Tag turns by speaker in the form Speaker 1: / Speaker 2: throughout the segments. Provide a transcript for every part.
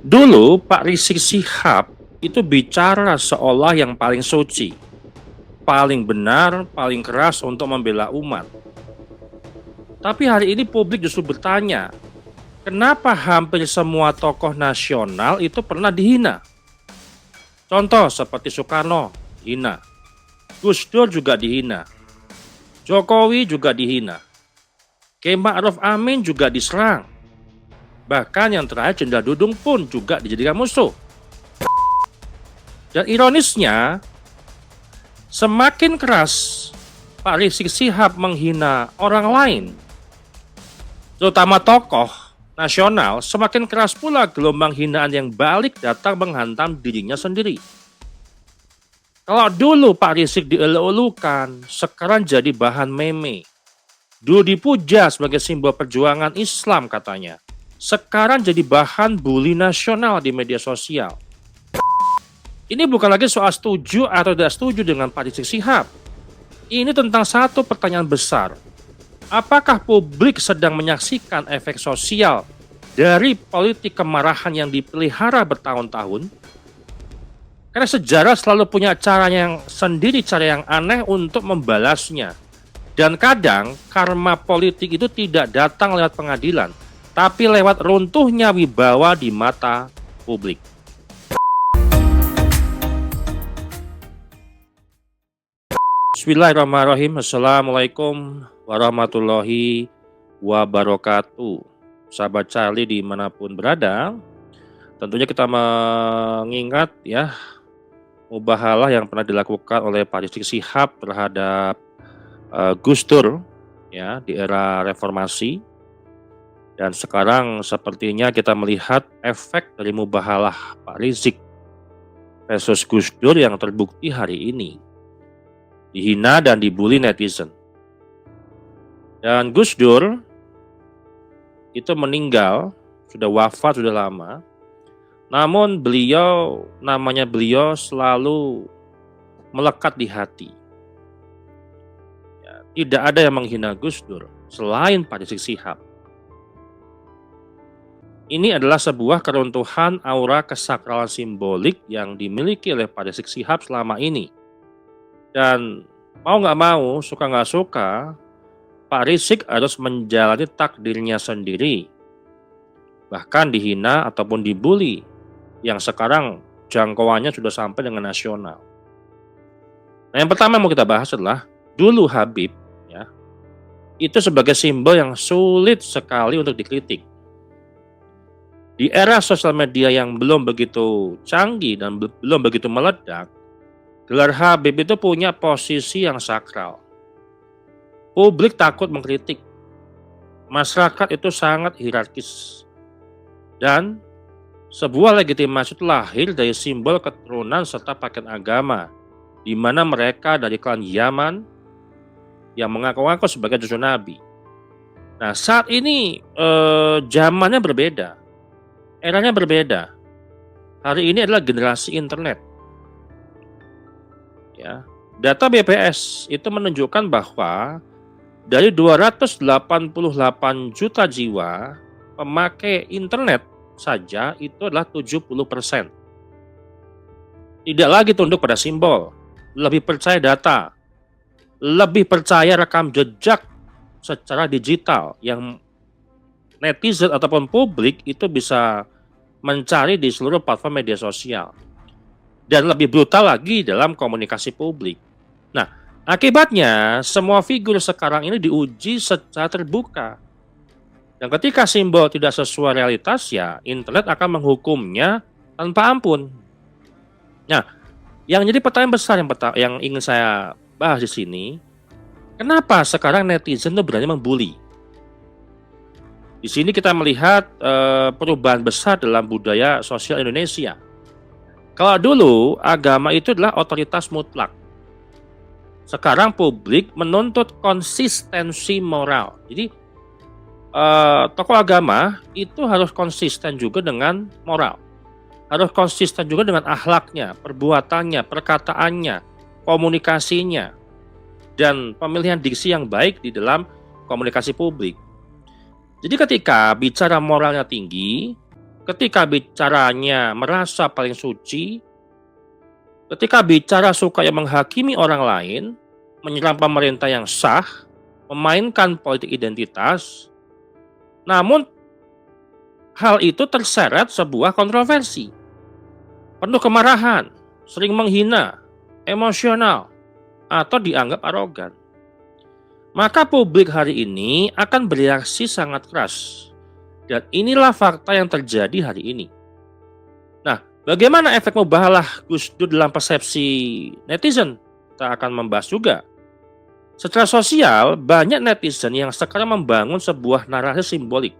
Speaker 1: Dulu Pak Rizik Syihab itu bicara seolah yang paling suci, paling benar, paling keras untuk membela umat. Tapi hari ini publik justru bertanya, kenapa hampir semua tokoh nasional itu pernah dihina? Contoh seperti Soekarno dihina, Gus Dur juga dihina, Jokowi juga dihina, Kiai Ma'ruf Amin juga diserang. Bahkan yang terakhir Jenderal Dudung pun juga dijadikan musuh. Dan ironisnya, semakin keras Pak Rizik Syihab menghina orang lain, terutama tokoh nasional, semakin keras pula gelombang hinaan yang balik datang menghantam dirinya sendiri. Kalau dulu Pak Rizik dielu-elukan, sekarang jadi bahan meme. Dulu dipuja sebagai simbol perjuangan Islam katanya. Sekarang jadi bahan bully nasional di media sosial. Ini bukan lagi soal setuju atau tidak setuju dengan Pak Rizik Syihab. Ini tentang satu pertanyaan besar. Apakah publik sedang menyaksikan efek sosial dari politik kemarahan yang dipelihara bertahun-tahun? Karena sejarah selalu punya cara yang sendiri, cara yang aneh untuk membalasnya. Dan kadang karma politik itu tidak datang lewat pengadilan, tapi lewat runtuhnya wibawa di mata publik. Bismillahirrahmanirrahim. Assalamualaikum warahmatullahi wabarakatuh. Sahabat Charlie dimanapun berada, tentunya kita mengingat ya mubahalah yang pernah dilakukan oleh Pak Rizik Syihab terhadap Gus Dur ya di era reformasi. Dan sekarang sepertinya kita melihat efek dari mubahalah Pak Rizik versus Gus Dur yang terbukti hari ini. Dihina dan dibully netizen. Dan Gus Dur itu meninggal, sudah wafat sudah lama. Namun namanya beliau selalu melekat di hati. Ya, tidak ada yang menghina Gus Dur selain Pak Rizik Syihab. Ini adalah sebuah keruntuhan aura kesakralan simbolik yang dimiliki oleh Pak Rizik Syihab selama ini. Dan mau nggak mau, suka nggak suka, Pak Rizik harus menjalani takdirnya sendiri. Bahkan dihina ataupun dibully, yang sekarang jangkauannya sudah sampai dengan nasional. Nah, yang pertama yang mau kita bahas adalah dulu Habib, ya, itu sebagai simbol yang sulit sekali untuk dikritik. Di era sosial media yang belum begitu canggih dan belum begitu meledak, gelar Habib itu punya posisi yang sakral. Publik takut mengkritik. Masyarakat itu sangat hierarkis. Dan sebuah legitimasi itu lahir dari simbol keturunan serta pakaian agama, di mana mereka dari klan Yaman yang mengaku-ngaku sebagai cucu Nabi. Nah, saat ini zamannya berbeda, eranya berbeda. Hari ini adalah generasi internet. Ya, data BPS itu menunjukkan bahwa dari 288 juta jiwa pemakai internet saja itu adalah 70%. Tidak lagi tunduk pada simbol, lebih percaya data, lebih percaya rekam jejak secara digital yang netizen ataupun publik itu bisa mencari di seluruh platform media sosial. Dan lebih brutal lagi dalam komunikasi publik. Nah, akibatnya semua figur sekarang ini diuji secara terbuka. Dan ketika simbol tidak sesuai realitas, ya internet akan menghukumnya tanpa ampun. Nah, yang jadi pertanyaan besar yang ingin saya bahas di sini, kenapa sekarang netizen itu berani membuli? Di sini kita melihat perubahan besar dalam budaya sosial Indonesia. Kalau dulu agama itu adalah otoritas mutlak. Sekarang publik menuntut konsistensi moral. Jadi tokoh agama itu harus konsisten juga dengan moral, harus konsisten juga dengan akhlaknya, perbuatannya, perkataannya, komunikasinya, dan pemilihan diksi yang baik di dalam komunikasi publik. Jadi ketika bicara moralnya tinggi, ketika bicaranya merasa paling suci, ketika bicara suka yang menghakimi orang lain, menyerang pemerintah yang sah, memainkan politik identitas, namun hal itu terseret sebuah kontroversi, penuh kemarahan, sering menghina, emosional, atau dianggap arogan. Maka publik hari ini akan bereaksi sangat keras. Dan inilah fakta yang terjadi hari ini. Nah, bagaimana efek mubahalah Gus Dur dalam persepsi netizen? Kita akan membahas juga. Secara sosial, banyak netizen yang sekarang membangun sebuah narasi simbolik.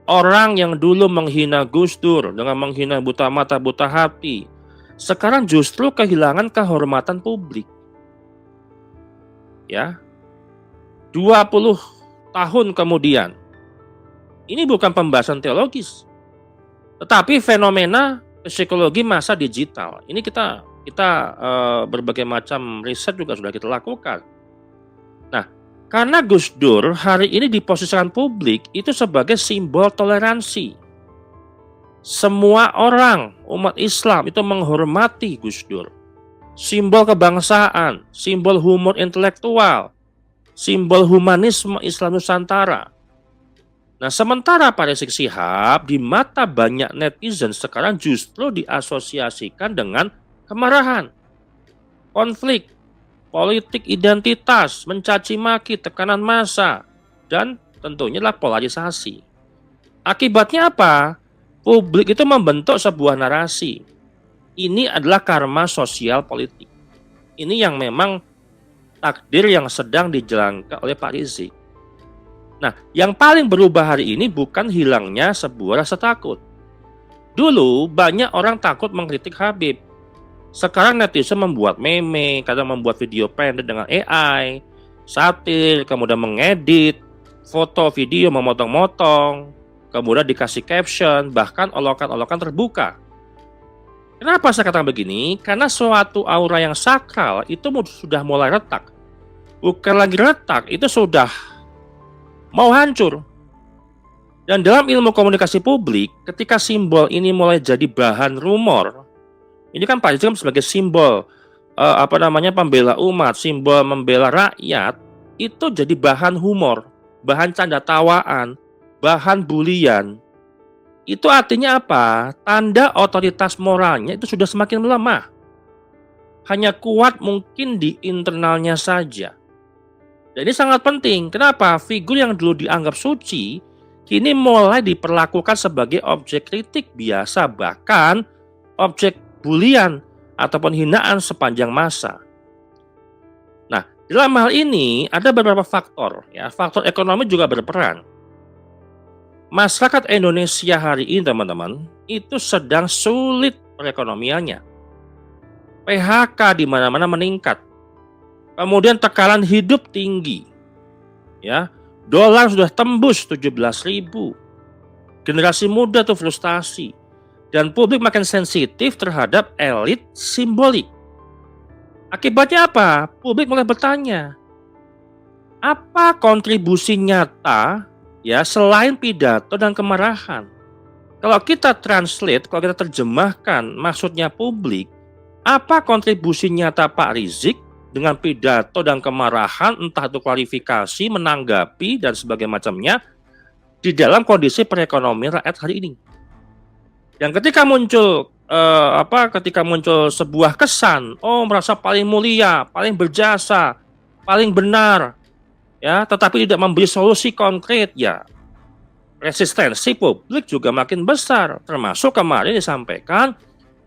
Speaker 1: Orang yang dulu menghina Gus Dur dengan menghina buta mata buta hati, sekarang justru kehilangan kehormatan publik. Ya, 20 tahun kemudian, ini bukan pembahasan teologis, tetapi fenomena psikologi masa digital. Ini kita berbagai macam riset juga sudah kita lakukan. Nah, karena Gus Dur hari ini diposisikan publik itu sebagai simbol toleransi. Semua orang umat Islam itu menghormati Gus Dur. Simbol kebangsaan, simbol humor intelektual, simbol humanisme Islam Nusantara. Nah, sementara Pak Rizik Syihab di mata banyak netizen sekarang justru diasosiasikan dengan kemarahan, konflik, politik identitas, mencaci maki, tekanan massa, dan tentunya adalah polarisasi. Akibatnya apa? Publik itu membentuk sebuah narasi. Ini adalah karma sosial politik. Ini yang memang takdir yang sedang dijalankan oleh Pak Rizik. Nah, yang paling berubah hari ini bukan hilangnya sebuah rasa takut. Dulu banyak orang takut mengkritik Habib. Sekarang netizen membuat meme, kadang membuat video pendek dengan AI, satir, kemudian mengedit, foto, video, memotong-motong, kemudian dikasih caption, bahkan olokan-olokan terbuka. Kenapa saya katakan begini? Karena suatu aura yang sakral itu sudah mulai retak. Bukan lagi retak, itu sudah mau hancur. Dan dalam ilmu komunikasi publik, ketika simbol ini mulai jadi bahan rumor, ini kan Pak Rizik sebagai simbol pembela umat, simbol membela rakyat, itu jadi bahan humor, bahan canda tawaan, bahan bulian. Itu artinya apa? Tanda otoritas moralnya itu sudah semakin melemah. Hanya kuat mungkin di internalnya saja. Dan ini sangat penting. Kenapa? Figur yang dulu dianggap suci, kini mulai diperlakukan sebagai objek kritik biasa, bahkan objek bulian ataupun hinaan sepanjang masa. Nah, dalam hal ini ada beberapa faktor. Ya, faktor ekonomi juga berperan. Masyarakat Indonesia hari ini, teman-teman, itu sedang sulit perekonomiannya. PHK di mana-mana meningkat. Kemudian tekanan hidup tinggi. Ya, dolar sudah tembus 17.000. Generasi muda tuh frustasi. Dan publik makin sensitif terhadap elit simbolik. Akibatnya apa? Publik mulai bertanya, apa kontribusi nyata ya selain pidato dan kemarahan? Kalau kita translate, kalau kita terjemahkan maksudnya publik, apa kontribusi nyata Pak Rizik dengan pidato dan kemarahan, entah itu klarifikasi, menanggapi dan sebagainya macamnya di dalam kondisi perekonomian rakyat hari ini? Dan ketika muncul sebuah kesan, merasa paling mulia, paling berjasa, paling benar, ya, tetapi tidak memberi solusi konkret, ya, resistensi publik juga makin besar. Termasuk kemarin disampaikan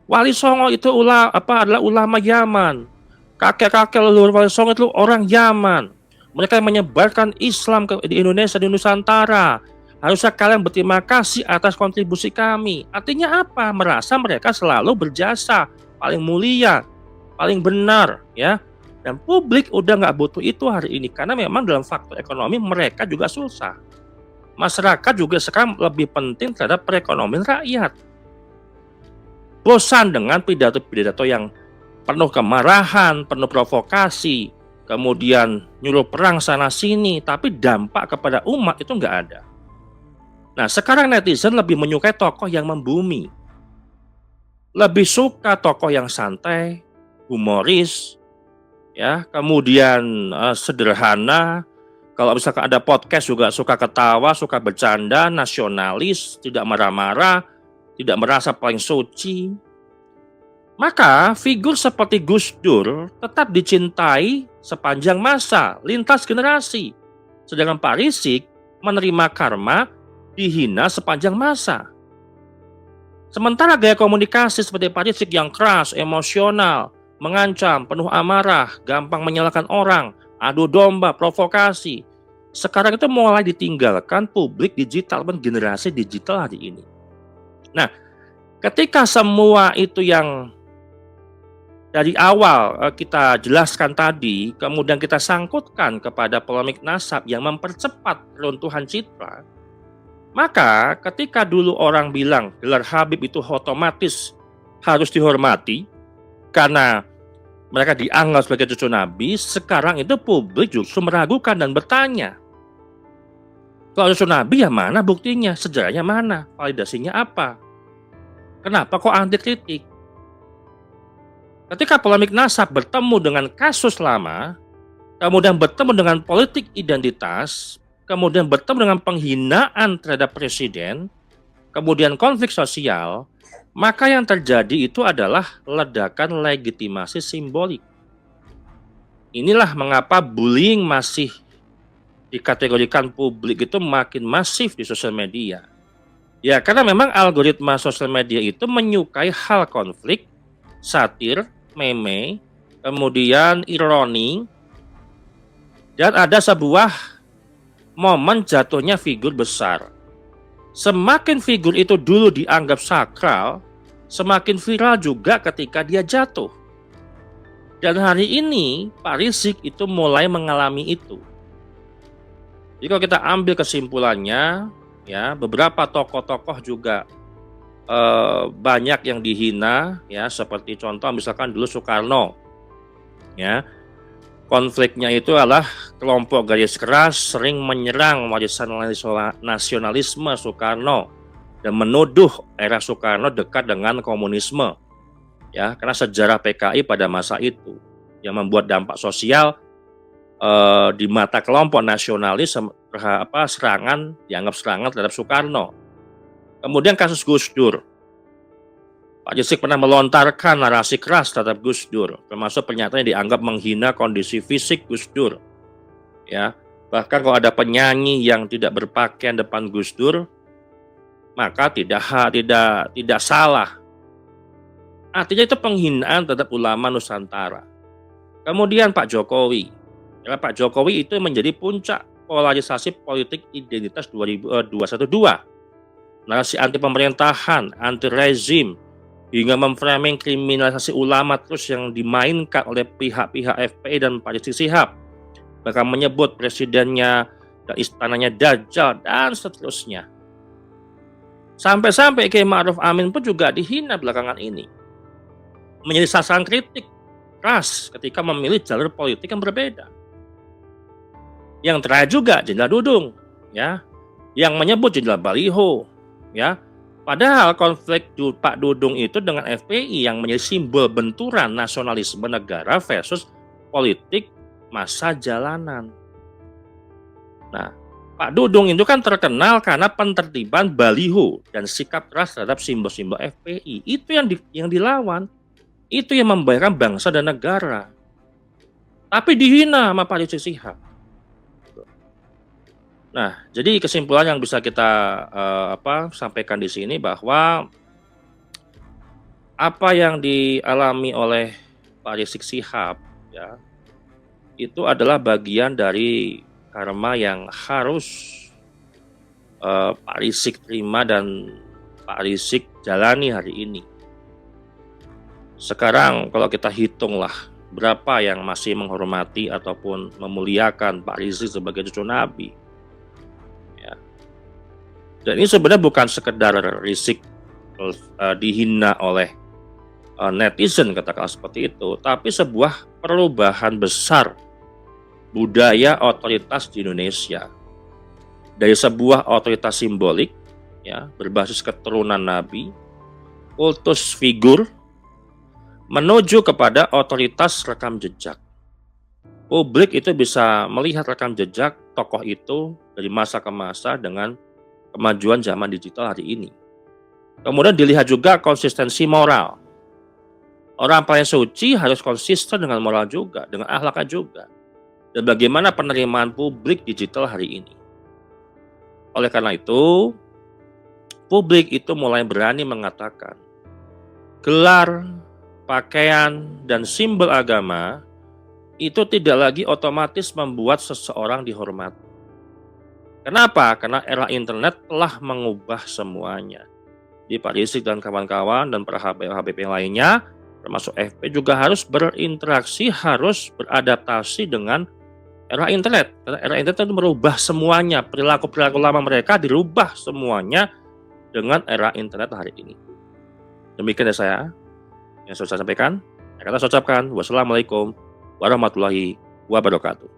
Speaker 1: Wali Songo itu adalah ulama Yaman, kakek-kakek leluhur Wali Songo itu orang Yaman. Mereka menyebarkan Islam di Indonesia, di Nusantara. Harusnya kalian berterima kasih atas kontribusi kami. Artinya apa? Merasa mereka selalu berjasa, paling mulia, paling benar, ya. Dan publik udah nggak butuh itu hari ini karena memang dalam faktor ekonomi mereka juga susah. Masyarakat juga sekarang lebih penting terhadap perekonomian rakyat. Bosan dengan pidato-pidato yang penuh kemarahan, penuh provokasi, kemudian nyuruh perang sana sini, tapi dampak kepada umat itu nggak ada. Nah, sekarang netizen lebih menyukai tokoh yang membumi. Lebih suka tokoh yang santai, humoris, ya, kemudian sederhana. Kalau misalkan ada podcast juga suka ketawa, suka bercanda, nasionalis, tidak marah-marah, tidak merasa paling suci. Maka figur seperti Gus Dur tetap dicintai sepanjang masa, lintas generasi. Sedangkan Pak Rizik menerima karma, dihina sepanjang masa. Sementara gaya komunikasi seperti Pak Rizik yang keras, emosional, mengancam, penuh amarah, gampang menyalahkan orang, adu domba, provokasi. Sekarang itu mulai ditinggalkan publik digital dan generasi digital hari ini. Nah, ketika semua itu yang dari awal kita jelaskan tadi, kemudian kita sangkutkan kepada polemik nasab yang mempercepat keruntuhan citra, maka ketika dulu orang bilang gelar Habib itu otomatis harus dihormati karena mereka dianggap sebagai cucu Nabi, sekarang itu publik justru meragukan dan bertanya, kalau cucu Nabi ya mana buktinya, sejarahnya mana, validasinya apa, kenapa kok anti kritik? Ketika polemik nasab bertemu dengan kasus lama, kemudian bertemu dengan politik identitas, kemudian bertemu dengan penghinaan terhadap presiden, kemudian konflik sosial, maka yang terjadi itu adalah ledakan legitimasi simbolik. Inilah mengapa bullying masih dikategorikan publik itu makin masif di sosial media. Ya, karena memang algoritma sosial media itu menyukai hal konflik, satir, meme, kemudian ironi, dan ada sebuah momen jatuhnya figur besar. Semakin figur itu dulu dianggap sakral, semakin viral juga ketika dia jatuh. Dan hari ini Pak Rizik itu mulai mengalami itu. Jadi kalau kita ambil kesimpulannya, ya, beberapa tokoh-tokoh juga banyak yang dihina, ya, seperti contoh misalkan dulu Soekarno, ya, konfliknya itu adalah kelompok garis keras sering menyerang warisan nasionalisme Soekarno dan menuduh era Soekarno dekat dengan komunisme, ya, karena sejarah PKI pada masa itu yang membuat dampak sosial di mata kelompok nasionalis serangan dianggap serangan terhadap Soekarno. Kemudian kasus Gus Dur, Pak Rizik pernah melontarkan narasi keras terhadap Gus Dur, termasuk pernyataan yang dianggap menghina kondisi fisik Gus Dur. Ya, bahkan kalau ada penyanyi yang tidak berpakaian depan Gus Dur, maka tidak salah. Artinya itu penghinaan terhadap ulama Nusantara. Kemudian Pak Jokowi, ya, Pak Jokowi itu menjadi puncak polarisasi politik identitas 2012. Narasi anti pemerintahan, anti rezim, hingga memframing kriminalisasi ulama terus yang dimainkan oleh pihak-pihak FPI dan Pak Rizik Shihab. Bahkan menyebut presidennya dan istananya Dajjal dan seterusnya. Sampai-sampai Kiai Ma'ruf Amin pun juga dihina belakangan ini. Menjadi sasaran kritik keras ketika memilih jalur politik yang berbeda. Yang terakhir juga Jenderal Dudung, ya, yang menyebut Jenderal Baliho. Ya, padahal konflik Pak Dudung itu dengan FPI yang menjadi simbol benturan nasionalisme negara versus politik masa jalanan. Nah, Pak Dudung itu kan terkenal karena penertiban baliho dan sikap keras terhadap simbol-simbol FPI. Itu yang dilawan, itu yang membahayakan bangsa dan negara. Tapi dihina sama Pak Rizik Shihab. Nah, jadi kesimpulan yang bisa kita sampaikan di sini bahwa apa yang dialami oleh Pak Rizik Shihab, ya, itu adalah bagian dari karma yang harus Pak Rizik terima dan Pak Rizik jalani hari ini. Sekarang kalau kita hitunglah berapa yang masih menghormati ataupun memuliakan Pak Rizik sebagai cucu Nabi. Dan ini sebenarnya bukan sekedar Rizik dihina oleh netizen, katakanlah seperti itu, tapi sebuah perubahan besar budaya otoritas di Indonesia. Dari sebuah otoritas simbolik ya, berbasis keturunan nabi, kultus figur, menuju kepada otoritas rekam jejak. Publik itu bisa melihat rekam jejak tokoh itu dari masa ke masa dengan kemajuan zaman digital hari ini. Kemudian dilihat juga konsistensi moral. Orang paling suci harus konsisten dengan moral juga, dengan akhlaknya juga. Dan bagaimana penerimaan publik digital hari ini. Oleh karena itu, publik itu mulai berani mengatakan, gelar, pakaian, dan simbol agama itu tidak lagi otomatis membuat seseorang dihormati. Kenapa? Karena era internet telah mengubah semuanya. Di Pak Rizky dan kawan-kawan dan para HBP lainnya, termasuk FP juga harus berinteraksi, harus beradaptasi dengan era internet. Karena era internet itu merubah semuanya, perilaku-perilaku lama mereka dirubah semuanya dengan era internet hari ini. Demikian dari saya yang sudah saya sampaikan. Saya ucapkan wassalamualaikum warahmatullahi wabarakatuh.